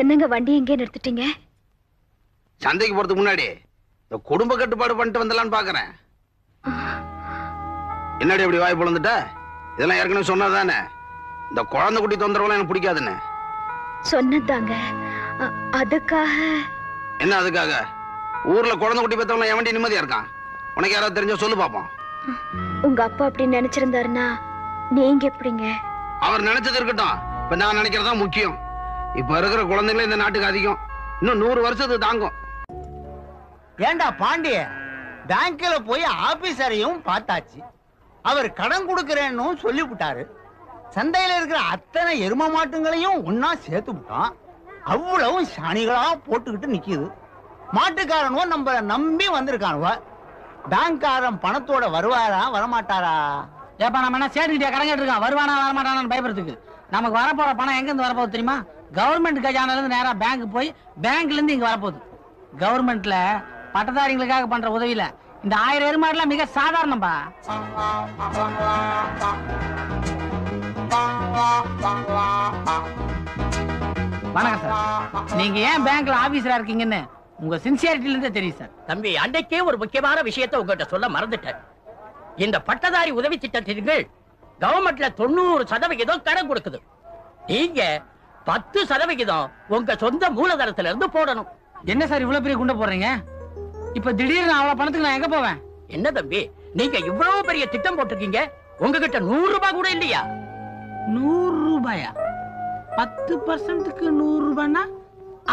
என்னங்க வண்டி எங்கே நிறுத்திட்டீங்க? சந்தைக்கு போறதுக்கு முன்னாடி இந்த குடும்ப கட்டுப்பாடு பண்ணிட்டு வந்தலான்னு பாக்குறேன். என்னடி அப்படி வாய் பொழந்துட்ட? இதெல்லாம் ஏற்கனவே சொன்னதானே. இந்த குழந்தை குட்டி தொந்தரவுலாம் எனக்கு பிடிக்காதுன்னு சொன்னதாங்க. அதுக்காக என்ன? அதுக்காக ஊர்ல குழந்தை குட்டி பெற்றவங்க எவன்டி நிம்மதியா இருக்கான்? உனக்கு யாராவது தெரிஞ்சா சொல்லு பாப்போம். உங்க அப்பா அப்படி நினைச்சிருந்தாருன்னா நீங்க எப்படிங்க? அவர் நினைச்சது இருக்கட்டும், இப்ப நான் நினைக்கிறதா முக்கியம். இப்ப இருக்கிற குழந்தைங்களே இந்த நாட்டுக்கு அதிகம், இன்னும் 100 வருஷத்துக்கு தாங்கும். ஏண்டா பாண்டிய, பேங்க்ல போய் ஆபீசரையும் பார்த்தாச்சு. அவர் கடன் கொடுக்கறேன்னு சொல்லிவிட்டாரு. சந்தையில இருக்கிற அத்தனை எரும மாட்டுங்களையும் ஒன்னா சேர்த்து விட்டான். அவ்வளவு சாணிகளா போட்டுக்கிட்டு நிக்குது. மாட்டுக்காரனோ நம்ம நம்பி வந்திருக்கானுவ. பேங்க்காரன் பணத்தோட வருவாரா வரமாட்டாரா? ஏப்பா நம்ம என்ன சேட்டுக்கிட்டே கடன் கேட்டிருக்கான், வருவானா வரமாட்டானு பயப்படுறதுக்கு. நமக்கு வரப்போற பணம் எங்க இருந்து வரப்போகுது தெரியுமா? கவர்மெண்ட் கஜானால இருந்து நேரா பேங்க் போய் பேங்க்ல இருந்து இங்க வரப்போகுது. கவர்மெண்ட்ல பட்டதாரிகளுக்காக பண்ற உதவியில இந்த 1000 எருமாடுலாம் மிக சாதாரணம்பா. வணக்கம் சார். நீங்க ஏன் பேங்க்ல ஆபீசரா இருக்கீங்கன்னு உங்க சின்சியாரிட்டில இருந்தே தெரியும் சார். தம்பி, அன்னைக்கே ஒரு முக்கியமான விஷயத்தை உங்ககிட்ட சொல்ல மறந்துட்டேன். இந்த பட்டதாரி உதவி திட்டத்திற்கு கவர்மெண்ட்ல 90% கடன் கொடுக்குது. நீங்க 10% உங்க சொந்த மூலதனத்துல இருந்து போடணும். என்ன சார் இவ்வளவு பெரிய குண்டை போடுறீங்க? இப்ப திடீர்னு அவ்வளவு பணத்துக்கு நான் எங்க போவேன்? என்ன தம்பி நீங்க இவ்வளவு பெரிய திட்டம் போட்டிருக்கீங்க, உங்ககிட்ட 100 ரூபாய் கூட இல்லையா? 100 ரூபாயா? 10%க்கு 100 ரூபாய்னா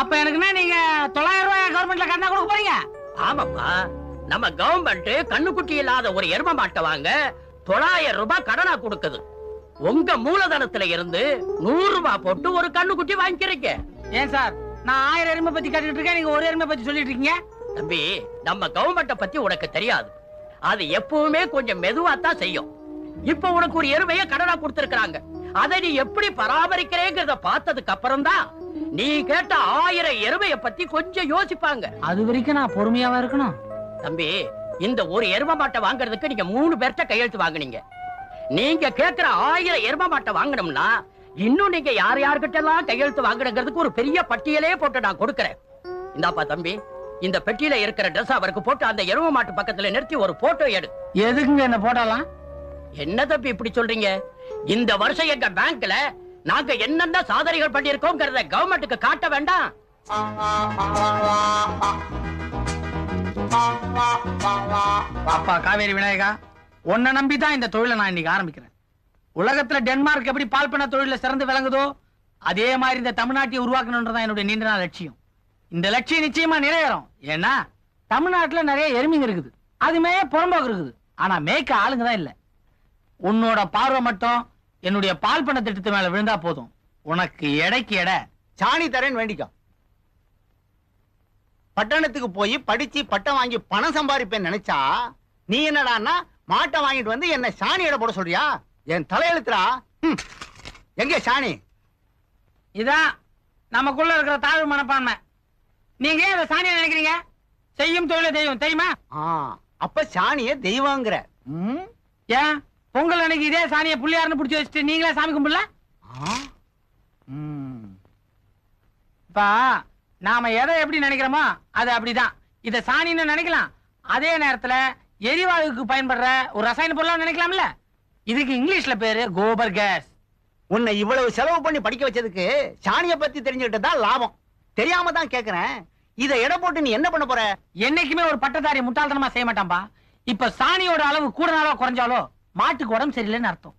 அப்ப எனக்குன்னா நீங்க 900 ரூபாய் கவர்மெண்ட்ல கடனா கொடுக்க போறீங்க? ஆமாப்பா, நம்ம கவர்மெண்ட் கண்ணுக்குட்டி இல்லாத ஒரு எரும மாட்டை வாங்க 900 ரூபாய் கடனா கொடுக்குது. உங்க மூலதனத்துல இருந்து 100 ரூபாய் போட்டு ஒரு கண்ணுக்குட்டி வாங்கிக்கிறீங்க. ஏன் சார் நான் 1000 எருமை பத்தி கேட்டுட்டு இருக்கேன், நீங்க ஒரு எருமை பத்தி சொல்லிட்டு இருக்கீங்க? தம்பி நம்ம கவர்மெண்ட பத்தி உனக்கு தெரியாது, அது எப்பவுமே கொஞ்சம் மெதுவா தான் செய்யும். இப்ப உனக்கு ஒரு எருமைய கடனா கொடுத்திருக்காங்க, அதை நீ எப்படி பராமரிக்கிறேங்கிறத பார்த்ததுக்கு அப்புறம் தான் நீ கேட்ட 1000 எருமைய பத்தி கொஞ்சம் யோசிப்பாங்க. அது வரைக்கும் நான் பொறுமையாவா இருக்கணும்? தம்பி இந்த ஒரு எரும மாட்டை வாங்குறதுக்கு நீங்க 3 பேர்ட்ட கையெழுத்து வாங்குனீங்க. நீங்க கேக்குற 1000 எரும மாட்டை வாங்கணும்னா இன்னும் நீங்க யார்கிட்ட எல்லாம் கையெழுத்து வாங்குறதுக்கு ஒரு பெரிய பட்டியலே போட்டு நான் கொடுக்கறேன். இந்தாப்பா தம்பி, இந்த பெட்டியில இருக்கிற ட்ரெஸ் அவருக்கு போட்டு அந்த எரும மாட்டு பக்கத்துல நிறுத்தி ஒரு போட்டோ எடு. எதுக்குங்க என்ன போடலாம்? என்ன தம்பி இப்படி சொல்றீங்க? இந்த வருஷம் எங்க பேங்க்ல நாங்க என்னென்ன சாதனைகள் பண்ணிருக்கோம்ங்கறத கவர்மெண்ட்டுக்கு காட்ட வேண்டாம்? அப்பா காவேரி விநாயகா, உன்னை நம்பிதான் இந்த தொழிலை நான் இன்னைக்கு ஆரம்பிக்கிறேன். உலகத்துல டென்மார்க் எப்படி பால் பண்ண தொழில சிறந்து விளங்குதோ அதே மாதிரி இந்த தமிழ்நாட்டை உருவாக்கணும்ன்றதான் என்னுடைய நீண்ட நாள் லட்சியம். இந்த லட்சியம் நிச்சயமா நிறைவேறும். ஏன்னா தமிழ்நாட்டுல நிறைய எருமைங்க இருக்குது, அதுமே புறம்போக்கு இருக்குது, ஆனா மேய்க்க ஆளுங்க தான் இல்ல. உன்னோட பார்வை மட்டும் என்னுடைய பால் பண்ண திட்டத்து மேல விழுந்தா போதும், உனக்கு எடைக்கு எடை சாணி தரேன்னு வேண்டிக்கோ. பட்டணத்துக்கு போய் படிச்சு பட்டம் வாங்கி பணம் சம்பாதிப்பேன்னு நினைச்சா நீ என்னடான்னா மாட்டை வாங்கிட்டு வந்து என்ன சாணி எடை போட சொல்றியா? என் தலையெழுத்துறா. எங்க சாணி? இதான் நமக்குள்ள இருக்கிற தாழ்வு மனப்பான்மை. நீங்க ஏன் அதை சாணியா நினைக்கிறீங்க? செய்யும் தொழில தெய்வம் தெரியுமா? அப்ப சாணிய தெய்வங்கிற. ஏன் பொங்கல் அன்னைக்கு இதே சாணியை புள்ளியாருன்னு பிடிச்சி வச்சுட்டு நீங்களே சாமி கும்பிடல? இப்ப நாம எதை எப்படி நினைக்கிறோமோ அது அப்படிதான். இத சாணின்னு நினைக்கலாம், அதே நேரத்துல எரிவாயுக்கு பயன்படுற ஒரு ரசாயன பொருளா நினைக்கலாம்ல. இதுக்கு இங்கிலீஷ்ல பேரு கோபர் கேஸ். உன்னை இவ்வளவு செலவு பண்ணி படிக்க வச்சதுக்கு சாணிய பத்தி தெரிஞ்சுக்கிட்டு தான் லாபம். தெரியாம தான் கேக்குறேன், இதை எடை போட்டு நீ என்ன பண்ண போற? என்னைக்குமே ஒரு பட்டதாரி முட்டாள்தனமா செய்ய மாட்டான்பா. இப்ப சாணியோட அளவு கூடனாலோ குறைஞ்சாலோ மாட்டுக்கு உடம்பு சரியில்லைன்னு அர்த்தம்.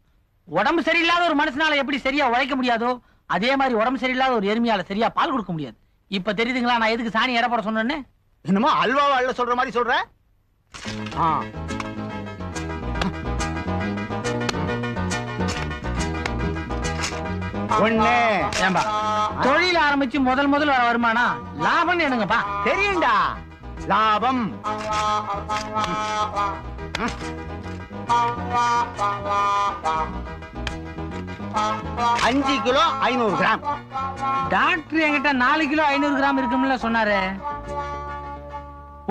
உடம்பு சரியில்லாத ஒரு மனுஷனால எப்படி சரியா உழைக்க முடியாதோ அதே மாதிரி உடம்பு சரியில்லாத ஒரு எருமையால சரியா பால் கொடுக்க முடியாது. இப்ப தெரியுதுங்களா நான் எதுக்கு சாணி எடை போட சொன்னேன்னு? என்னமோ அல்வாவா அள்ள சொல்ற மாதிரி சொல்ற. ஒண்ணு ஏம்பா தொழில் ஆரம்பிச்சு முதல் வர வருமானம் லாபம் என்னங்கப்பா? தெரியும்டா லாபம். 5 கிலோ 500 கிராம். டாக்டர் என்கிட்ட 4 கிலோ 500 கிராம் இருக்கும்ல சொன்னாரு.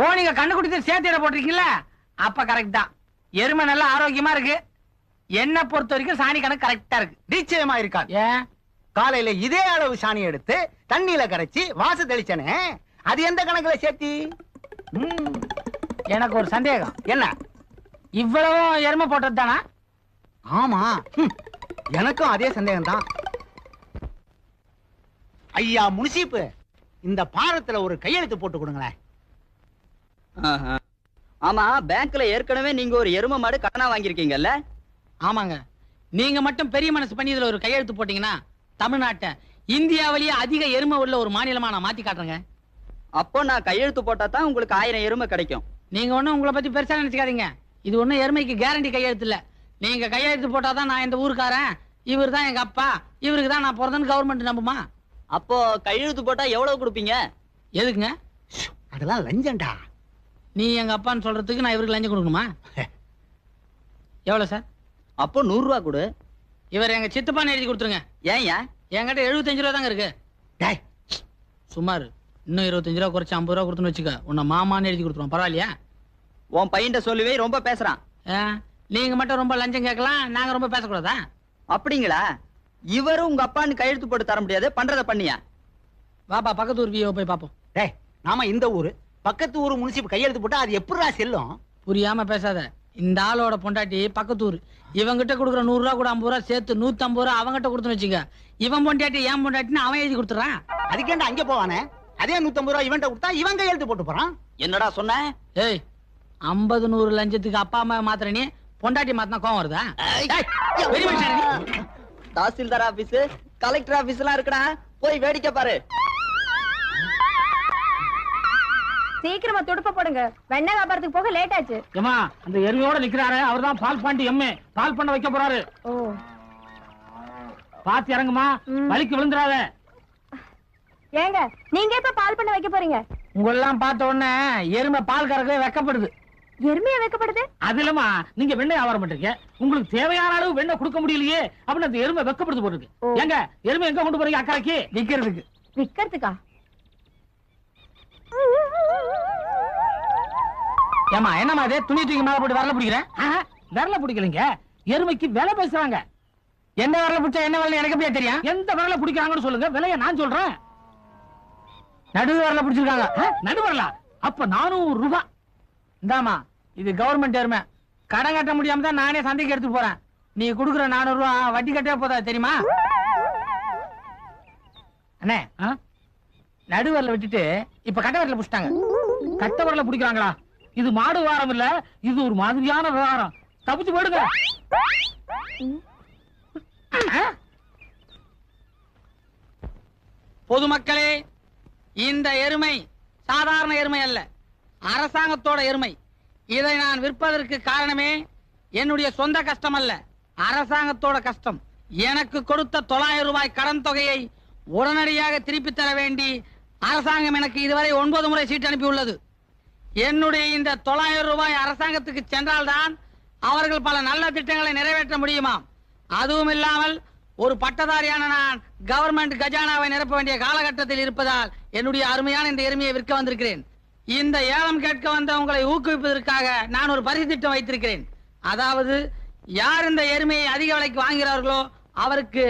ஓ நீங்க கண்ணு குடித்து சேர்த்து போட்டிருக்கீங்களா? அப்ப கரெக்ட் தான். எருமை நல்லா ஆரோக்கியமா இருக்கு. என்ன பொறுத்த வரைக்கும் சாணி கணக்கு கரெக்டா இருக்கு. நிச்சயமா இருக்கா? ஏன் காலையில இதே அளவு சாணி எடுத்து தண்ணியில கரைச்சி வாச தெளிச்சனே, அது எந்த கணக்குல சேர்த்தி? எனக்கு ஒரு சந்தேகம். என்ன? இவ்வளவு எருமை போட்டது தானா? ஆமா, எனக்கும் அதே சந்தேகம் தான். ஐயா முனிசிப்பு, இந்த பாரத்துல ஒரு கையெழுத்து போட்டு கொடுங்களேன். ஆமா, பேங்க்ல ஏற்கனவே நீங்க ஒரு எருமை மாடு கடனா வாங்கியிருக்கீங்கல்ல? ஆமாங்க. நீங்க மட்டும் பெரிய மனசு பண்ணி இதுல ஒரு கையெழுத்து போட்டீங்கன்னா தமிழ்நாட்டை இந்தியாவிலேயே அதிக எருமை உள்ள ஒரு மாநிலமா நான் மாத்தி காட்டுறேங்க. அப்போ நான் கையெழுத்து போட்டா தான் உங்களுக்கு 1000 எருமை கிடைக்கும். நீங்க ஒண்ணும் உங்களை பத்தி பெருசா நினைச்சுக்காதீங்க. இது ஒண்ணும் எருமைக்கு கேரண்டி கையெழுத்து இல்ல. நீங்க கையெழுத்து போட்டாதான் நான் இந்த ஊருக்காரன், இவர் தான் எங்க அப்பா, இவருக்கு தான் நான் பிறந்தேன்னு கவர்மெண்ட் நம்புமா? அப்போ கையெழுத்து போட்டா எவ்வளவு கொடுப்பீங்க? எதுக்குங்க? அதெல்லாம் லஞ்சம்டா. நீ எங்க அப்பான்னு சொல்றதுக்கு நான் இவருக்கு லஞ்சம் கொடுக்கணுமா? எவ்வளவு சார்? அப்போ 100 ரூபா கொடு. இவர் எங்க சித்தப்பான்னு எழுதி கொடுத்துருங்க. ஏன் என்கிட்ட 75 ரூபா தாங்க இருக்கு. சுமார் இன்னும் 25 ரூபா குறைச்சு 50 ரூபா கொடுத்துன்னு வச்சுக்க, உன்னை மாமான்னு எழுதி கொடுத்துருவோம். பரவாயில்லையா? உன் பையன்ட்ட சொல்லுவே ரொம்ப பேசுறான். நீங்க மட்டும் ரொம்ப லஞ்சம் கேட்கலாம், நாங்க ரொம்ப பேசக்கூடாதா? அப்படிங்களா? இவரும் உங்க அப்பான்னு கையெழுத்து போட்டு தர முடியாது, பண்றத பண்ணியா? பாப்பா பக்கத்து ஊர் வியோ போய் பாப்போம். நாம இந்த ஊரு பக்கத்து ஊர் முனிசிப்பு கையெழுத்து போட்டா அது எப்படிடா செல்லும்? புரியாம பேசாத. இந்த ஆளோட பொண்டாட்டி பக்கத்தூர். இவங்கிட்ட கொடுக்குற 100 ரூபா கூட 50 ரூபா சேர்த்து 150 ரூபா அவங்கிட்ட கொடுத்துன்னு வச்சுங்க. இவன் பொண்டாட்டி ஏன் பொண்டாட்டின்னு அவன் எழுதி கொடுத்துறான். அதுக்கேண்டா அங்க போவானே, அதே 150 ரூபா இவன்ட்ட கொடுத்தா இவன் கையெழுத்து போட்டு போறான். என்னடா சொன்ன? ஏய் 50 100 லஞ்சத்துக்கு அப்பா அம்மா மாத்திர நீ பொண்டாட்டி மாத்தினா கோவம் வருதா? பெரிய மனுஷன் நீ. தாசில்தார் ஆபீஸ், கலெக்டர் ஆபீஸ் எல்லாம் இருக்குடா, போய் வேடிக்கை பாரு. சீக்கிரமா துடுப்ப போடுங்க, வெண்ணெய் வியாபாரத்துக்கு போக லேட் ஆச்சு. ஏமா அந்த எருமையோட நிக்கிறாரு, அவர்தான் பால் பாண்டி எம்ஏ, பால் பண்ண வைக்க போறாரு. ஓ பாத்து இறங்குமா, வலிக்கு விழுந்துறாத. ஏங்க நீங்க எப்ப பால் பண்ண வைக்க போறீங்க? உங்களெல்லாம் பார்த்த உடனே எருமை பால் கறக்கவே வெக்கப்படுது. எருமையா வைக்கப்படுது? அது இல்லமா, நீங்க வெண்ணெய் வியாபாரம் பண்றீங்க, உங்களுக்கு தேவையான அளவு வெண்ணெய் கொடுக்க முடியலையே அப்படின்னு அந்த எருமை வெக்கப்படுது போட்டுருக்கு. ஏங்க எருமை எங்க கொண்டு போறீங்க? அக்கறைக்கு விக்கிறதுக்கு. விக்கிறதுக்கா? ஏமா என்னமா அது துணி தூக்கி மேல போட்டு விரல பிடிக்கிறேன்? விரல பிடிக்கலீங்க, எருமைக்கு விலை பேசுறாங்க. எந்த விரல பிடிச்சா என்ன விலை எனக்கு எப்படியா தெரியும்? எந்த விரல பிடிக்கிறாங்கன்னு சொல்லுங்க, விலைய நான் சொல்றேன். நடுவு விரல பிடிச்சிருக்காங்க. நடு வரல அப்ப 400 ரூபாய். இந்தாமா இது கவர்மெண்ட் எருமை, கடன் கட்ட முடியாம தான் நானே சந்தைக்கு எடுத்து போறேன். நீ குடுக்குற 400 ரூபாய் வட்டி கட்டவே போதா தெரியுமா? அண்ணே நடு விரல விட்டுட்டு இப்ப கட்ட விரல பிடிச்சிட்டாங்க. கட்ட விரல பிடிக்கிறாங்களா? இது மாடு வாரம் இல்ல, இது ஒரு மாதிரியான விவகாரம். தப்பிச்சு போடுங்க. பொதுமக்களே, இந்த எருமை சாதாரண எருமை அல்ல, அரசாங்கத்தோட எருமை. இதை நான் விற்பதற்கு காரணமே என்னுடைய சொந்த கஷ்டம் அல்ல, அரசாங்கத்தோட கஷ்டம். எனக்கு கொடுத்த 900 ரூபாய் கடன் தொகையை உடனடியாக திருப்பி தர வேண்டி அரசாங்கம் எனக்கு இதுவரை 9 முறை சீட்டு அனுப்பியுள்ளது. என்னுடைய இந்த 900 ரூபாய் அரசாங்கத்துக்கு சென்றால்தான் அவர்கள் பல நல்ல திட்டங்களை நிறைவேற்ற முடியுமாம். அதுவும் இல்லாமல் ஒரு பட்டதாரியான நான் கவர்மெண்ட் கஜானாவை நிரப்ப வேண்டிய காலகட்டத்தில் இருப்பதால் என்னுடைய அருமையான இந்த எருமையை விற்க வந்திருக்கிறேன். இந்த ஏலம் கேட்க வந்த உங்களை ஊக்குவிப்பதற்காக நான் ஒரு பரிசு திட்டம் வைத்திருக்கிறேன். அதாவது யார் இந்த எருமையை அதிக விலைக்கு வாங்குகிறார்களோ அவருக்கு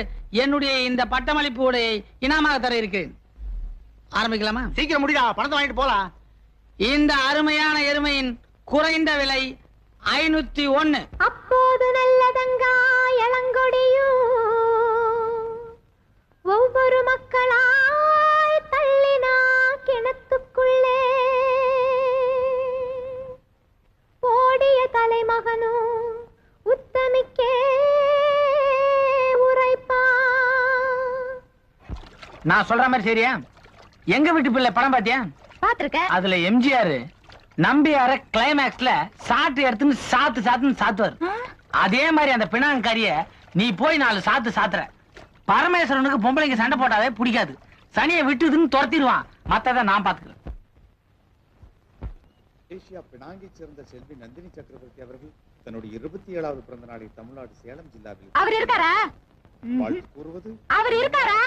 என்னுடைய இந்த பட்டமளிப்பு உடையை இனாமாக தர இருக்கிறேன். ஆரம்பிக்கலாமா? சீக்கிரம் முடிடா, பணத்தை வாங்கிட்டு போலாம். இந்த அருமையான எருமையின் குறைந்த விலை 501. அப்போது நல்லதங்கா இளங்கொடியும் ஒவ்வொரு மக்களாய் தள்ளினா கிணத்துக்குள்ளே ஓடிய தலைமகனும் உத்தமிக்கே உரைப்பா. நான் சொல்ற மாதிரி சரியா? எங்க வீட்டு பிள்ளை படம் பாத்தியா? பாத்திருக்க. அதுல எம்ஜிஆர் நம்பியார கிளைமேக்ஸ்ல சாட்டு எடுத்துன்னு சாத்துன்னு சாத்துவார். அதே மாதிரி அந்த பிணாங்கரிய நீ போய் 4 சாத்து சாத்துற. பரமேஸ்வரனுக்கு பொம்பளைங்க சண்டை போட்டாவே பிடிக்காது, சனியை விட்டுதுன்னு துரத்திடுவான். மத்தத நான் பாத்துக்கிறேன். ஏசியா பினாங்கை சேர்ந்த செல்வி நந்தினி சக்கரவர்த்தி அவர்கள் தன்னுடைய 27வது பிறந்த நாளை தமிழ்நாடு சேலம் ஜில்லாவில் அவர் இருக்காரா? வாழ்த்து கூறுவது. அவர் இருக்காரா?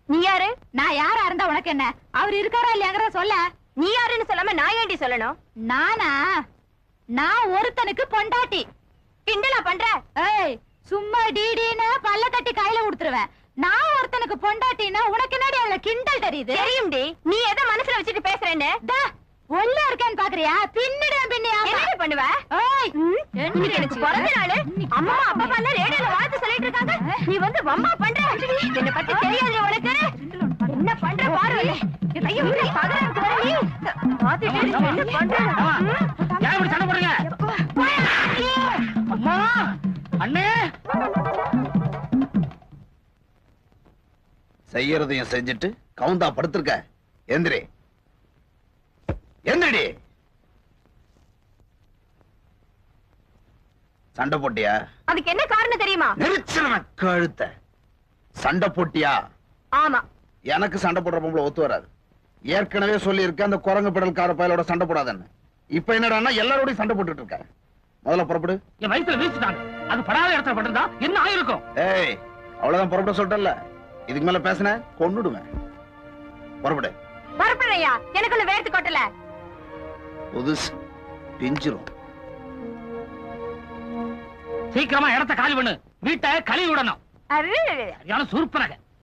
நீ யாரு? நான் யாரா இருந்தா உனக்கு என்ன? அவர் இருக்காரா இல்லையாங்கறத சொல்ல. நீ யாருன்னு சொல்லாம நான் ஏண்டி சொல்லணும்? நானா? நான் ஒருத்தனுக்கு பொண்டாட்டி. கிண்டலா பண்ற? ஏய் சும்மா டிடின்னு பல்ல தட்டி கையில கொடுத்துருவேன். நான் ஒருத்தனுக்கு பொண்டாட்டினா உனக்கு என்னடி அதுல கிண்டல் தெரியுது? தெரியும்டி. நீ எதை மனசுல வச்சுட்டு பேசுறேன்னு ஒல்ல இருக்கேன்னு பாக்குறியா? பின்னிடம் பின்னியா என்ன பண்ணுவ? ஏய் இன்னைக்கு எனக்கு பிறந்த நாள், அம்மா அப்பா எல்லாம் ரேடியோல வாழ்த்து சொல்லிட்டு இருக்காங்க, நீ வந்து வம்பா பண்ற. என்ன பத்தி தெரியாது உனக்கு? என்ன பண்ற பாரு. ஐயோ நீ பகரக்கு வர நீ பாத்துட்டு என்ன பண்ற? யார் இப்படி சண்டை போடுறீங்க? அம்மா அண்ணே. செய்யறதையும் செஞ்சுட்டு கவுந்தா படுத்திருக்க. எந்திரி எந்திரடி. சண்டை போட்டியா? அதுக்கு என்ன காரணம் தெரியுமா? நெரிச்சல கழுத்த. சண்டை போட்டியா? ஆமா. எனக்கு சண்டை போடுற பொம்பளை ஒத்து வராது. ஏற்கனவே சொல்லி இருக்க அந்த குரங்கு பிடல்கார பயலோட சண்டை போடாதன்னு. இப்ப என்னடான்னா எல்லாரோடையும் சண்டை போட்டுட்டு இருக்க. முதல்ல புறப்படு. என் வயித்துல வீசிட்டாங்க, அது படாத இடத்துல பட்டிருந்தா என்ன ஆயிருக்கும்? ஏய் அவ்வளவுதான் புறப்பட சொல்லிட்டல. இதுக்கு மேல பேசின கொன்னுடுவேன். புறப்படு. புறப்படுறியா? எனக்கு ஒண்ணு வேர்த்து கொட்டல. புதுசு பிஞ்சிரும். சீக்கிரமா இடத்த காலி பண்ணு, வீட்டை கழுவி விடணும். அரே சூப்பராக